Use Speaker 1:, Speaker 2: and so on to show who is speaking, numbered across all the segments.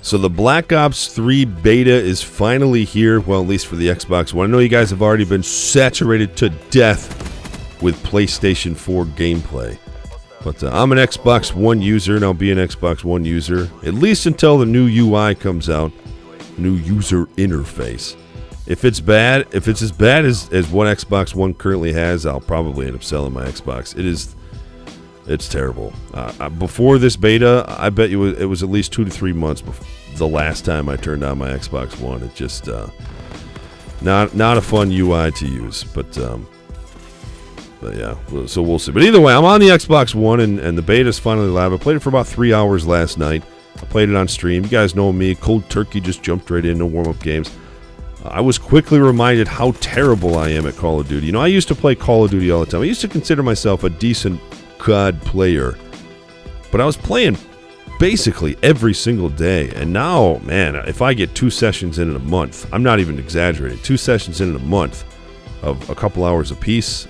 Speaker 1: So the Black Ops 3 beta is finally here, well, at least for the Xbox One. I know you guys have already been saturated to death with PlayStation 4 gameplay. But I'm an Xbox One user, and I'll be an Xbox One user, at least until the new UI comes out, new user interface. If it's as bad as what Xbox One currently has, I'll probably end up selling my Xbox. It's terrible. Before this beta, I bet you it was at least 2 to 3 months before the last time I turned on my Xbox One. It's just not a fun UI to use. But yeah, so we'll see. But either way, I'm on the Xbox One, and the beta's finally live. I played it for about 3 hours last night. I played it on stream. You guys know me. Cold turkey, just jumped right into warm-up games. I was quickly reminded how terrible I am at Call of Duty. You know, I used to play Call of Duty all the time. I used to consider myself a decent COD player, but I was playing basically every single day. And now, man, if I get 2 sessions in a month, I'm not even exaggerating, 2 sessions in a month of a couple hours apiece,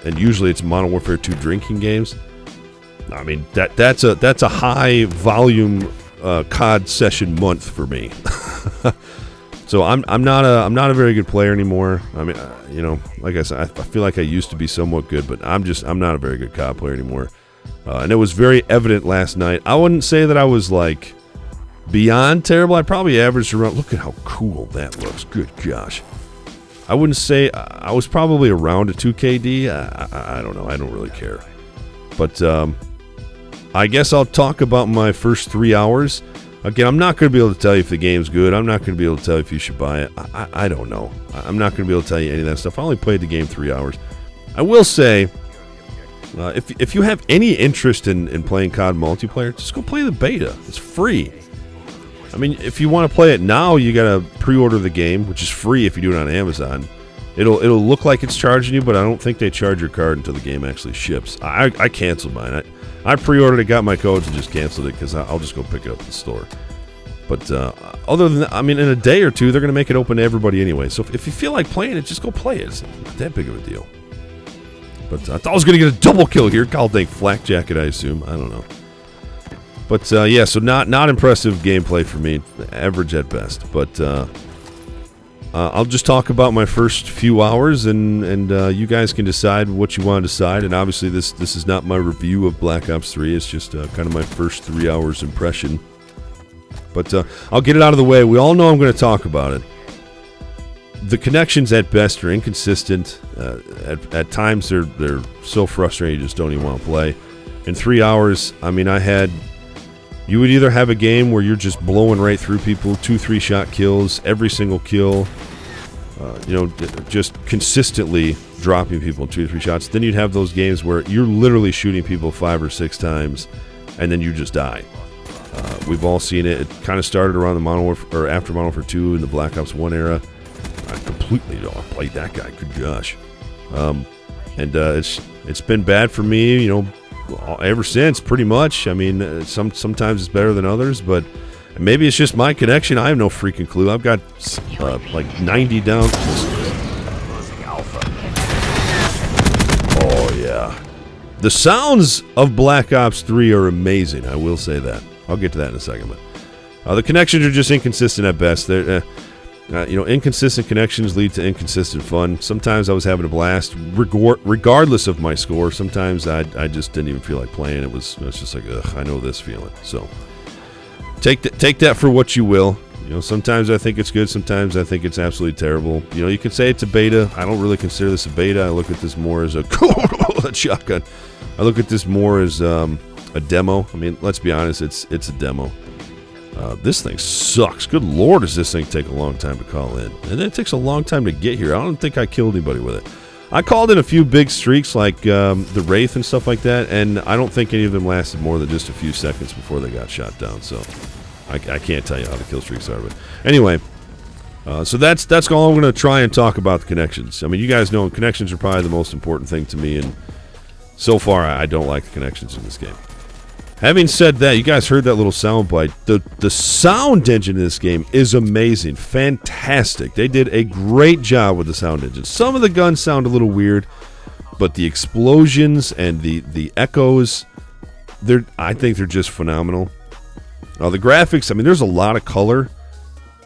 Speaker 1: and usually it's Modern Warfare 2 drinking games. I mean, that's a high volume COD session month for me. So I'm not a very good player anymore. I mean, you know, like I said, I feel like I used to be somewhat good, but I'm not a very good COD player anymore. And it was very evident last night. I wouldn't say that I was like beyond terrible. I probably averaged around. Look at how cool that looks. Good gosh. I wouldn't say I was probably around a 2KD. I don't know. I don't really care. But I guess I'll talk about my first 3 hours. Again, I'm not going to be able to tell you if the game's good. I'm not going to be able to tell you if you should buy it. I don't know. I'm not going to be able to tell you any of that stuff. I only played the game 3 hours. I will say, if you have any interest in playing COD multiplayer, just go play the beta. It's free. I mean, if you want to play it now, you got to pre-order the game, which is free if you do it on Amazon. It'll look like it's charging you, but I don't think they charge your card until the game actually ships. I canceled mine. I pre-ordered it, got my codes, and just canceled it because I'll just go pick it up at the store. But other than that, I mean, in a day or two, they're going to make it open to everybody anyway. So if you feel like playing it, just go play it. It's not that big of a deal. But I thought I was going to get a double kill here. God dang, flak jacket, I assume. I don't know. But yeah, so not impressive gameplay for me. Average at best. But I'll just talk about my first few hours, and you guys can decide what you want to decide. And obviously, this is not my review of Black Ops 3. It's just kind of my first 3 hours impression. But I'll get it out of the way. We all know I'm going to talk about it. The connections at best are inconsistent. At times, they're so frustrating you just don't even want to play. In 3 hours, I mean, you would either have a game where you're just blowing right through people, 2-3 shot kills, every single kill, just consistently dropping people in 2 to 3 shots. Then you'd have those games where you're literally shooting people 5 or 6 times, and then you just die. We've all seen it. It kind of started around the Modern Warfare, or after Modern Warfare 2 in the Black Ops 1 era. I completely played that guy. Good gosh. It's been bad for me, ever since, pretty much. I mean, sometimes it's better than others, but maybe it's just my connection. I have no freaking clue. I've got like 90 down. Oh yeah, the sounds of Black Ops 3 are amazing. I will say that. I'll get to that in a second. But the connections are just inconsistent at best. They're inconsistent connections lead to inconsistent fun. Sometimes I was having a blast, regardless of my score. Sometimes I just didn't even feel like playing. It was just like, ugh, I know this feeling. So take that for what you will. Sometimes I think it's good. Sometimes I think it's absolutely terrible. You can say it's a beta. I don't really consider this a beta. I look at this more as that shotgun. I look at this more as a demo. I mean, let's be honest. It's a demo. This thing sucks. Good lord, does this thing take a long time to call in. And it takes a long time to get here. I don't think I killed anybody with it. I called in a few big streaks like the Wraith and stuff like that, and I don't think any of them lasted more than just a few seconds before they got shot down. So I can't tell you how the kill streaks are. But anyway, so that's all I'm going to try and talk about the connections. I mean, you guys know connections are probably the most important thing to me, and so far I don't like the connections in this game. Having said that, you guys heard that little sound bite. The sound engine in this game is amazing. Fantastic. They did a great job with the sound engine. Some of the guns sound a little weird, but the explosions and the echoes, I think they're just phenomenal. The graphics, I mean, there's a lot of color.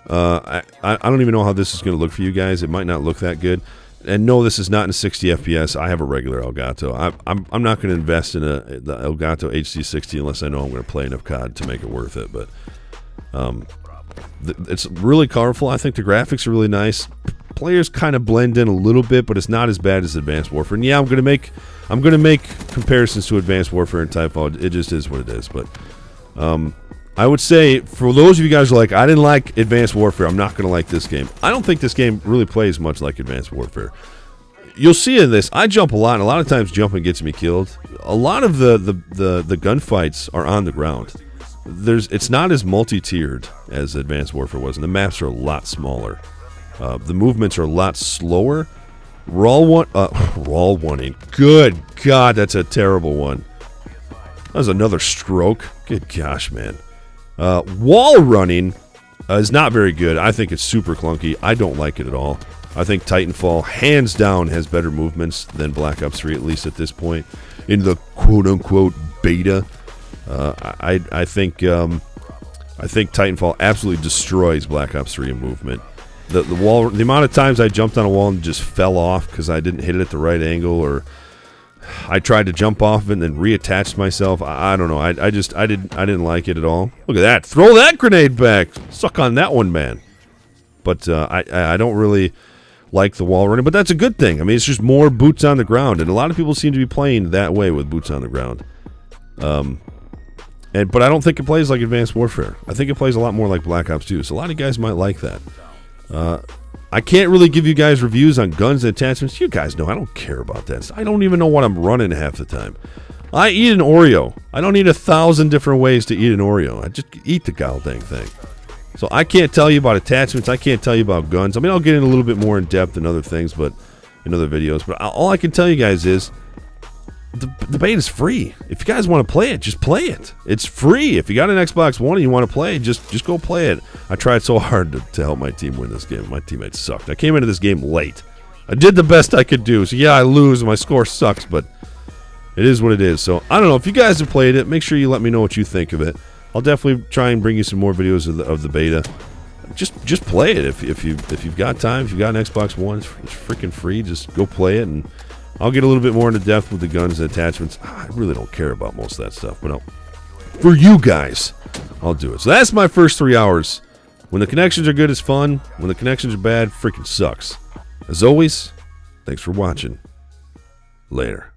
Speaker 1: I don't even know how this is going to look for you guys. It might not look that good. And no, this is not in 60 FPS. I have a regular Elgato. I'm not going to invest in the Elgato HD60 unless I know I'm going to play enough COD to make it worth it. But it's really colorful. I think the graphics are really nice. Players kind of blend in a little bit, but it's not as bad as Advanced Warfare. And yeah, I'm going to make comparisons to Advanced Warfare and Titanfall. It just is what it is. But I would say, for those of you guys who are like, I didn't like Advanced Warfare, I'm not going to like this game. I don't think this game really plays much like Advanced Warfare. You'll see in this, I jump a lot, and a lot of times jumping gets me killed. A lot of the gunfights are on the ground. It's not as multi-tiered as Advanced Warfare was, and the maps are a lot smaller. The movements are a lot slower. Roll-one-ing. Good God, that's a terrible one. That was another stroke. Good gosh, man. Wall running is not very good. I think it's super clunky. I don't like it at all. I think Titanfall, hands down, has better movements than Black Ops 3, at least at this point, in the quote-unquote beta. I think Titanfall absolutely destroys Black Ops 3 in movement. The amount of times I jumped on a wall and just fell off because I didn't hit it at the right angle, or I tried to jump off of it and then reattached myself. I don't know. I didn't like it at all. Look at that. Throw that grenade back. Suck on that one, man. But I don't really like the wall running, but that's a good thing. I mean, it's just more boots on the ground, and a lot of people seem to be playing that way with boots on the ground. But I don't think it plays like Advanced Warfare. I think it plays a lot more like Black Ops 2. So a lot of guys might like that. I can't really give you guys reviews on guns and attachments. You guys know I don't care about that. I don't even know what I'm running half the time. I eat an Oreo. I don't need 1,000 different ways to eat an Oreo. I just eat the goddamn thing. So I can't tell you about attachments. I can't tell you about guns. I mean, I'll get in a little bit more in depth in other things, but in other videos. But all I can tell you guys is the beta is free. If you guys want to play it, just play it. It's free. If you got an Xbox One and you want to play, just go play it. I tried so hard to help my team win this game. My teammates sucked. I came into this game late. I did the best I could do. So yeah, I lose. My score sucks, but it is what it is. So I don't know. If you guys have played it, make sure you let me know what you think of it. I'll definitely try and bring you some more videos of the beta. Just play it if you've got time. If you've got an Xbox One, it's freaking free. Just go play it, and I'll get a little bit more into depth with the guns and attachments. I really don't care about most of that stuff, but for you guys, I'll do it. So that's my first 3 hours. When the connections are good, it's fun. When the connections are bad, freaking sucks. As always, thanks for watching. Later.